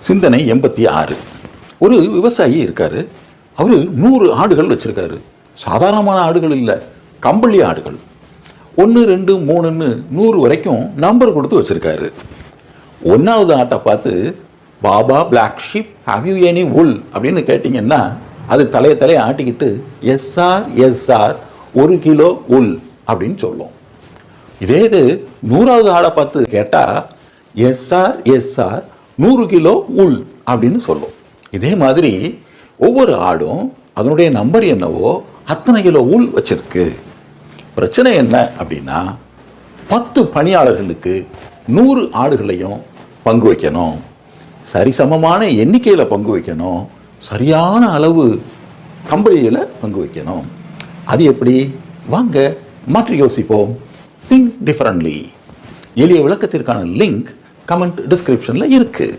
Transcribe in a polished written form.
சிந்தனை 86. ஒரு விவசாயி இருக்கார். அவர் 100 ஆடுகள் வச்சுருக்காரு. சாதாரணமான ஆடுகள் இல்லை, கம்பளி ஆடுகள். 1 2 3ன்னு 100 வரைக்கும் நம்பர் கொடுத்து வச்சுருக்காரு. 1வது ஆட்டை பார்த்து, baa baa black sheep have you any wool அப்படின்னு கேட்டிங்கன்னா அது தலையை ஆட்டிக்கிட்டு எஸ்ஆர் 1 கிலோ உல் அப்படின்னு சொல்லும். இதே இது 100வது ஆடை பார்த்து கேட்டால் எஸ்ஆர் 100 கிலோ உல் அப்படின்னு சொல்லும். இதே மாதிரி ஒவ்வொரு ஆடும் அதனுடைய நம்பர் என்னவோ அத்தனை கிலோ உல் வச்சிருக்கு. பிரச்சனை என்ன அப்படின்னா 10 பணியாளர்களுக்கு 100 ஆடுகளையும் பங்கு வைக்கணும். சரிசமமான எண்ணிக்கையில் பங்கு வைக்கணும். சரியான அளவு கம்பளியில் பங்கு வைக்கணும். அது எப்படி? வாங்க மாற்றி யோசிப்போம். Think differently. எளிய விளக்கத்திற்கான லிங்க் கமெண்ட் டிஸ்கிரிப்ஷனில் இருக்குது.